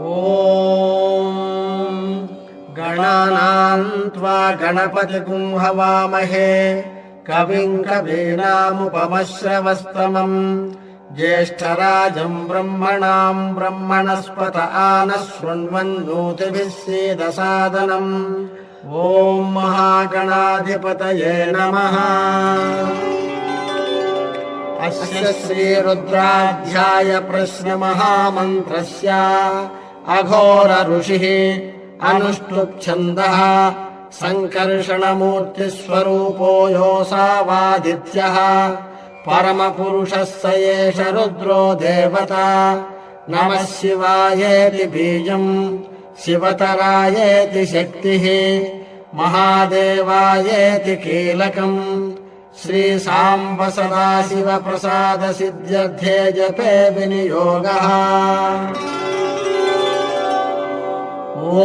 ॐ गणानां त्वा गणपतिगुं हवामहे कविं कवीनामुपमश्रवस्तमम् ज्येष्ठराजं ब्रह्मणां ब्रह्मणस्पत आनः शृण्वन्नोतिभिः सीदसादनम् ॐ महागणाधिपतये नमः। अस्य श्रीरुद्राध्याय प्रश्नमहामन्त्रस्य अघोर ऋषिः अनुष्टुप् सङ्कर्षणमूर्तिस्वरूपो योऽसावादित्यः परमपुरुषः स एष रुद्रो देवता। नमः शिवायेति बीजम् शिवतरायेति शक्तिः महादेवायेति कीलकम् श्रीसाम्ब सदाशिव प्रसाद सिद्ध्यर्थे जपे विनियोगः। ॐ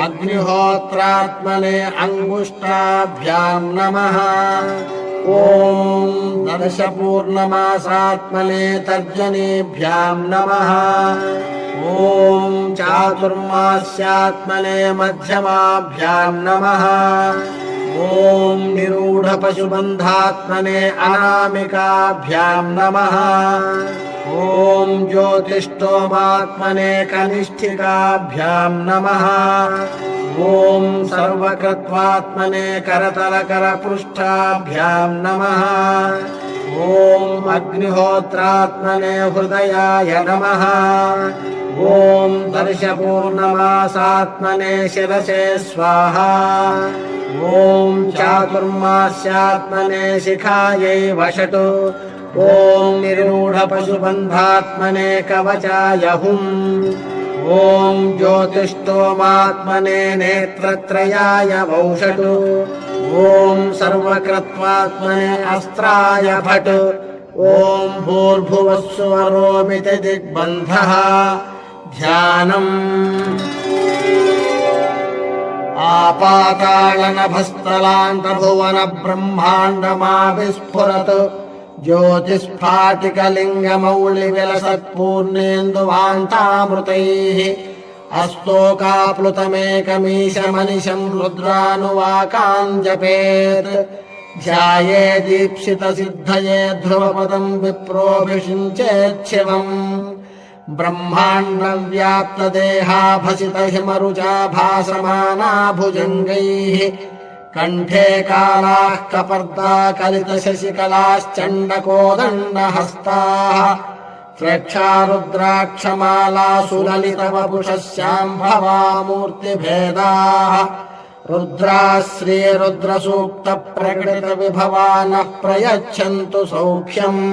अग्निहोत्रात्मने अंगुष्ठाभ्यां नमः। ॐ दर्शपूर्णमासात्मने तर्जनीभ्यां नमः। ॐ चातुर्मास्यात्मने मध्यमाभ्यां नमः। ॐ निरूढपशुबन्धात्मने अनामिकाभ्यां नमः। ॐ ज्योतिष्ठोमात्मने कनिष्ठिकाभ्यां नमः। ॐ सर्वकृत्वात्मने करतलकरपृष्ठाभ्यां नमः। ॐ अग्निहोत्रात्मने हृदयाय नमः। ॐ दर्शपूर्णमासात्मने शिरसे स्वाहा। ॐ चातुर्मास्यात्मने शिखायै वषट्। ॐ निरूढपशुबन्धात्मने कवचाय हुम्। ॐ ज्योतिष्ठोमात्मने नेत्रत्रयाय वौषट्। ॐ सर्वकृत्वात्मने अस्त्राय भट्। ॐ भूर्भुवः सुवरोमिति दिग्बन्धः। ध्यानम् आपातालनभस्थलान्तभुवन ब्रह्माण्डमाविस्फुरत् ज्योतिस्फाटिकलिङ्गमौलिविलसत्पूर्णेन्दुवान्तामृतैः अस्तोकाप्लुतमेकमीशमनिशम् रुद्रानुवाकान् जपेत्। ध्यायेदीप्सितसिद्धये ध्रुवपदम् विप्रोऽभिषिञ्चेच्छिवम्। ब्रह्माण्डव्याप्तदेहाभसितहिमरुचा भासमाना भुजङ्गैः कण्ठे कालाः कपर्दा कलितशशिकलाश्चण्डकोदण्डहस्ताः प्रेक्षारुद्राक्षमाला सुललितवपुषः शाम्भवा मूर्तिभेदाः। रुद्राः श्रीरुद्रसूक्तप्रकटितविभवा नः प्रयच्छन्तु सौख्यम्।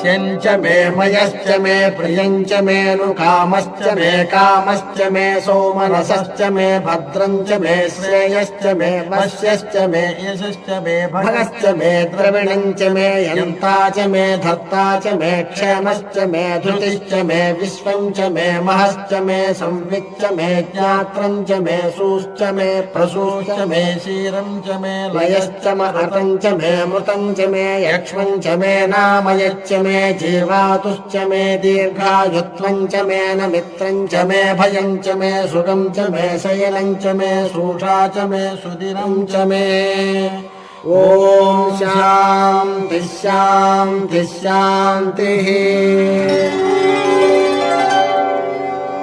शञ्च मे मयश्च मे प्रियञ्च मे नुकामश्च मे कामश्च मे सौमनसश्च मे भद्रञ्च मे श्रेयश्च मे वश्यश्च मे यशश्च मे भगश्च मे द्रविणञ्च मे यन्ता च मे धर्ता च मे क्षेमश्च मे धृतिश्च मे विश्वञ्च मे महश्च मे संविच्च मे ज्ञात्रञ्च मे सूश्च मे प्रसूश्च मे क्षीरञ्च मे लयश्च महतञ्च मे मृतञ्च मे यक्ष्मञ्च मे नामयच्च मे जीवातुश्च मे दीर्घायुत्वञ्च मे नमित्रञ्च मे भयञ्च मे सुखं च मे शयनञ्च मे सूषा च मे सुदिनं च मे। ॐ शान्तिः शान्तिः शान्तिः।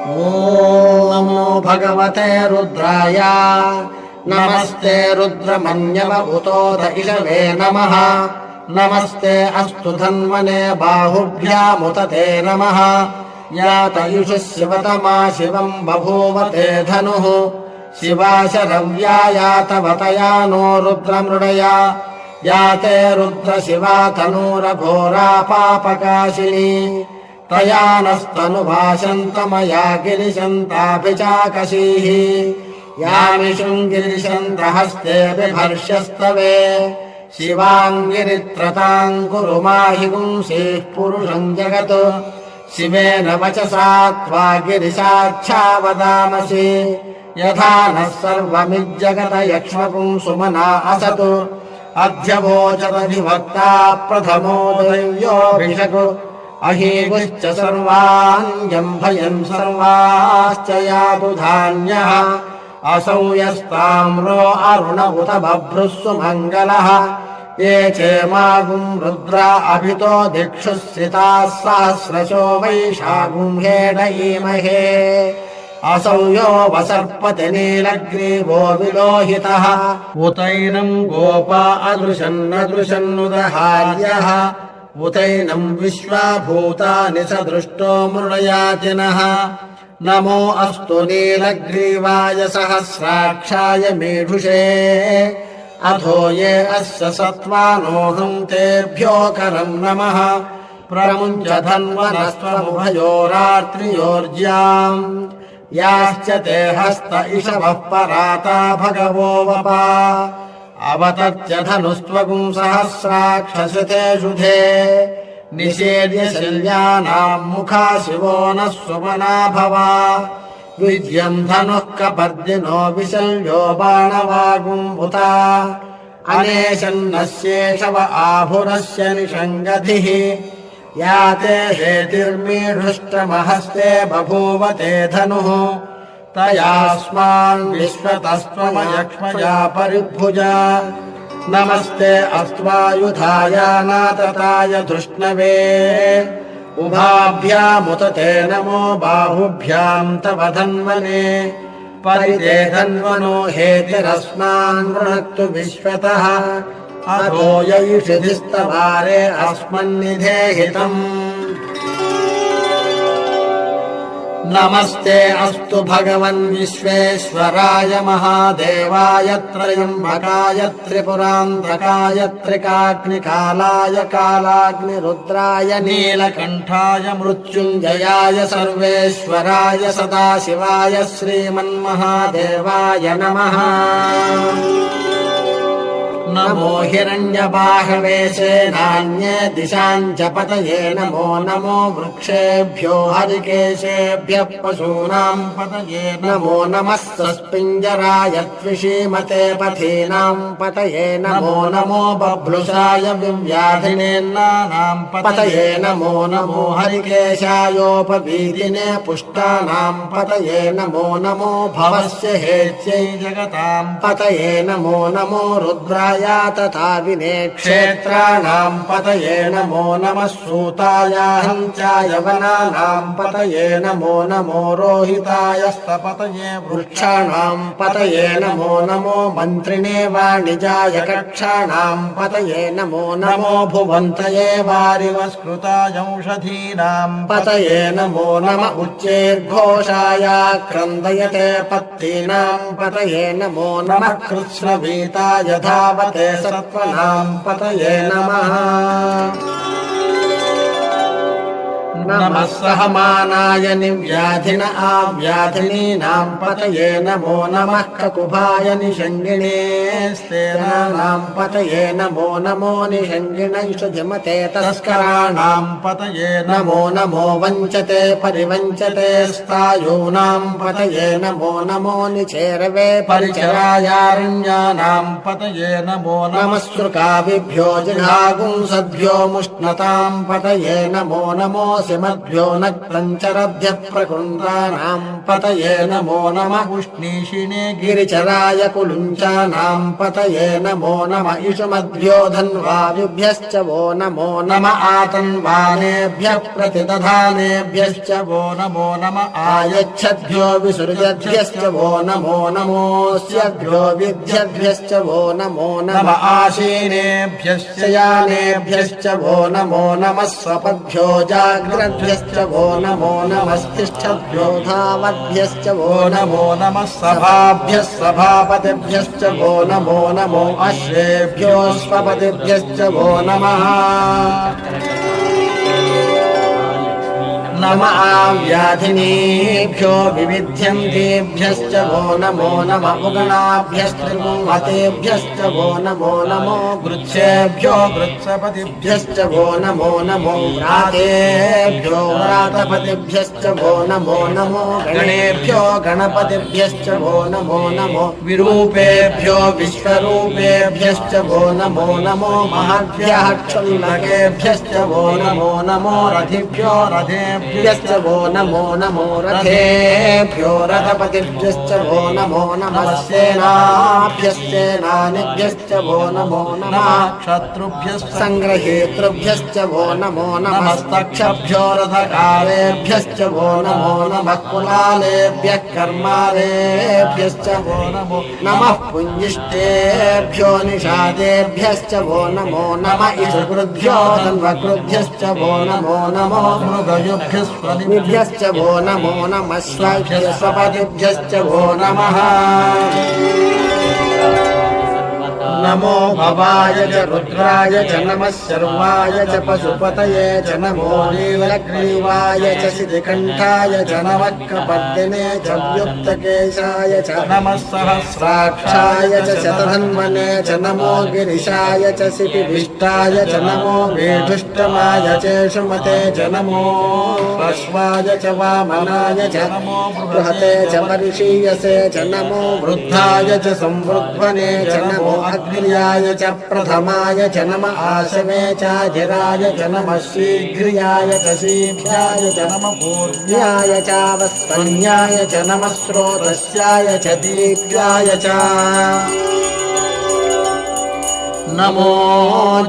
ॐ नमो भगवते रुद्राय। नमस्ते रुद्रमन्यवभूतोऽध इषवे नमः। नमस्ते अस्तु धन्वने बाहुभ्यामुत ते नमः। यातयुषः शिवतमा शिवम् बभूव ते धनुः। शिवा शरव्या यातवतया नो रुद्रमृडया। याते रुद्रशिवा तनूरघोरा पापकाशिनी। तया नस्तनुभाषन्तमया गिरिशन्ताभिचाकशीः। यामिषुम् गिरिशन्तहस्ते बिभर्ष्यस्तवे। शिवाङ्गिरित्रताम् कुरु माहि पुंसीः पुरुषम् जगत्। शिवेन वचसा त्वा गिरिशाच्छा वदामसि। यथा नः सर्वमिज्जगत यक्ष्मपुंसुमना असतु। अध्यवोचदधिवक्ता प्रथमो दैव्योऽभिषक्। अहीगुश्च सर्वान् यम्भयन् सर्वाश्च यातु धान्यः असौ यस्ताम्रो अरुण उत बभ्रुः सुमङ्गलः ये चेमागुम् रुद्रा अभितो दिक्षुस्सिताः सहस्रशो वैशागुम् हेडयीमहे असौ यो वसर्पति नीलग्रीवो विलोहितः उतैनम् गोपा अदृशन्नदृशन्नुदहार्यः उतैनम् विश्वाभूतानि स दृष्टो मृडयातिनः नमो अस्तु नीलग्रीवाय सहस्राक्षाय मीढुषे अथो ये अस्य सत्त्वानोऽहम् तेभ्यो करम् नमः प्रमुञ्च धन्वनस्त्वमुभयोरात्रियोर्ज्याम् याश्च ते हस्त इषवः पराता भगवो वपा अवतत्य धनुस्त्वगुम् सहस्राक्षसिते शुधे निषेद्य शल्यानाम् मुखा शिवो नः सुमना भवा विद्यम् धनुः कपर्दिनो विशल्यो बाणवागुम्भुता अनेशन्नस्येषव आभुरस्य निषङ्गधिः याते हेतिर्मीढुष्टमहस्ते बभूव ते धनुः तयास्मान् विश्वतस्त्वमयक्ष्मया परिभुजा नमस्ते अस्त्वायुधायानातताय धृष्णवे उभाभ्यामुत ते नमो बाहुभ्याम् तव धन्वने परिते धन्वनो हेतिरस्मान् वृणक्तु विश्वतः अथो यैषिधिस्तवारे अस्मन्निधेहितम् नमस्ते अस्तु भगवन् विश्वेश्वराय महादेवाय त्रयम्बकाय त्रिपुरान्तकाय त्रिकाग्निकालाय कालाग्निरुद्राय नीलकण्ठाय मृत्युञ्जयाय सर्वेश्वराय सदाशिवाय श्रीमन्महादेवाय नमः नमो हिरण्यबाहवे सेनान्ये दिशाम् च पतये नमो नमो वृक्षेभ्यो हरिकेशेभ्यः पशूनाम् पतये नमो नमः सस्पिञ्जराय त्विषीमते पथीनाम् पतये नमो नमो बभ्लुषाय विव्याधिनेन्नानाम् पतये नमो नमो हरिकेशायोपवीतिने पुष्टानाम् पतये नमो नमो भवस्य हेत्यै जगताम् पतये नमो नमो रुद्राय तथा विनेक्षेत्राणाम् पतये नमो नमः सूताय हंसाय वनानाम् पतये नमो नमो रोहिताय स्तपतये वृक्षाणाम् पतये नमो नमो मन्त्रिणे वाणिजाय कक्षाणाम् पतये नमो नमो भुवन्तये वारिवस्कृताय औषधीनाम् पतये नमो नम उच्चैर्घोषाय क्रन्दयते पत्तीनाम् पतये नमो नमः कृत्स्नवीताय धावते सत्त्वनाम् पतये नमः नमः सहमानाय निव्याधिन आव्याधिनीनाम् पतये नमो नमः ककुभाय निषङ्गिणे स्तेनानाम् पतये नमो नमो निषङ्गिणैषधिमते तस्कराणाम् पतये नमो नमो वञ्चते परिवञ्चते स्थायूनाम् पतये नमो नमो निचेरवे परिचरायारण्यानाम् पतये नमो नमः श्रुकाभिभ्यो जिघागुंसद्भ्यो मुष्णताम् पतये नमो नमो मद्भ्यो नक्तञ्चरभ्यः प्रकुन्द्राणाम् पतये नमो नमः उष्णीषिणे गिरिचराय कुलुञ्चानाम् पतये नमो नम इषुमद्भ्यो धन्वायुभ्यश्च वो नमो नम आतन्वानेभ्यः प्रतिदधानेभ्यश्च वो नमो नम आयच्छद्भ्यो विसृजद्भ्यश्च वो नमो नमोऽस्यभ्यो विद्यद्भ्यश्च वो नमो नम आशीनेभ्यश्च यानेभ्यश्च वो नमो नमः स्वपद्भ्यो जाग्रद्भ्यश्च वो नमो नमस्तिष्ठद्भ्यो धावद्भ्यश्च वो नमो नमः सभाभ्यः सभापतिभ्यश्च वो नमो नमो अश्वेभ्यो स्वपतिभ्यश्च वो नमः नम आव्याधिनीभ्यो विविध्यन्तेभ्यश्च वो नमो नम उगणाभ्यस्त्रिमुहतेभ्यश्च वो नमो नमो गृच्छेभ्यो गृत्सपतिभ्यश्च वो नमो नमो व्रातेभ्यो व्रातपतिभ्यश्च वो नमो नमो गणेभ्यो गणपतिभ्यश्च वो नमो नमो विरूपेभ्यो विश्वरूपेभ्यश्च वो नमो नमो महद्भ्यः क्षुल्लकेभ्यश्च वो नमो नमो रथिभ्यो रथेभ्यश्च वो नमो नमो रथेभ्यो रथपतिभ्यश्च वो नमो नमः सेनाभ्यश्चेनानिभ्यश्च वो नमो नमः शत्रुभ्यश्च संग्रहेतृभ्यश्च वो नमो नमस्तक्षभ्यो रथकारेभ्यश्च वो नमो नमः कुलालेभ्यः कर्मारेभ्यश्च वो नमो नमः पुञ्जिष्टेभ्यो निषादेभ्यश्च वो नमो नमः इषुकृभ्यो धन्वकृभ्यश्च वो नमो नमो मृगयुभ्यश्च वो नमो नमः स्वपतिभ्यश्च वो नमः नमो भवाय च रुद्राय च नमः सर्वाय च पशुपतये च नमो नीलग्रीवाय च शितिकण्ठाय च नमः कपर्दिने च व्युक्तकेशाय च नमः सहस्राक्षाय च शतधन्वने च नमो गिरिशाय च शितिविष्टाय च नमो वेढुष्टमाय चेषुमते च नमो अश्वाय च वामनाय च नमो बृहते च परिशीयसे च नमो वृद्धाय च संवृध्वने च नमो अग्र्याय च प्रथमाय च नमः आशवे चाधिराय च नमः शीघ्र्याय च शीघ्राय च नमः पूर्व्याय चावस्वन्याय च नमः स्रोतस्याय च दीप्याय च नमो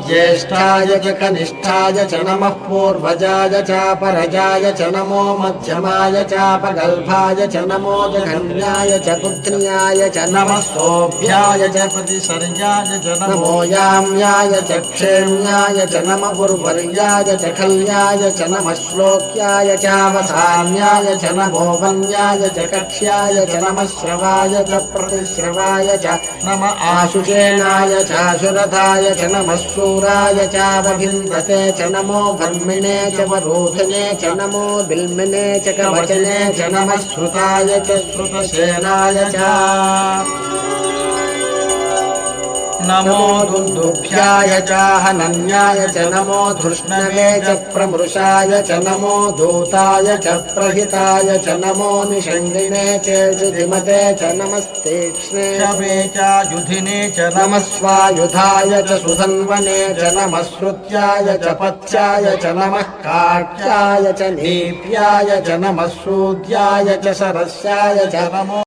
ज्येष्ठाय च कनिष्ठाय च नमः पूर्वजाय चापरजाय च नमो मध्यमाय चापगल्भाय च नमो जघन्याय च पुत्न्याय च नमः सोऽभ्याय च प्रतिसर्याय च नमो याम्याय च क्षेम्याय च नमः गुरुवर्याय च खल्याय च नमः श्लोक्याय चावसान्याय च नमो वन्याय च कक्ष्याय च नमः श्रवाय च प्रतिश्रवाय च नमः आशुषेणाय चाशुरथाय च नमः शूराय चावभिन्दते च नमो भर्मिणे च वरोधिने च नमो बिल्मिने च कवचने च नमः श्रुताय च श्रुतसेनाय च नमो दुन्दुभ्याय च हनन्याय च नमो धृष्णवे च प्रमृषाय च नमो दूताय च प्रहिताय च नमो निषण्डिने च युधिमते च नमस्तीक्ष्णे शवे च युधिने च नमः स्वायुधाय च सुधन्वने च नमः श्रुत्याय च पथ्याय च नमः काट्याय च नीप्याय च नमः सूद्याय च सरस्याय च नमो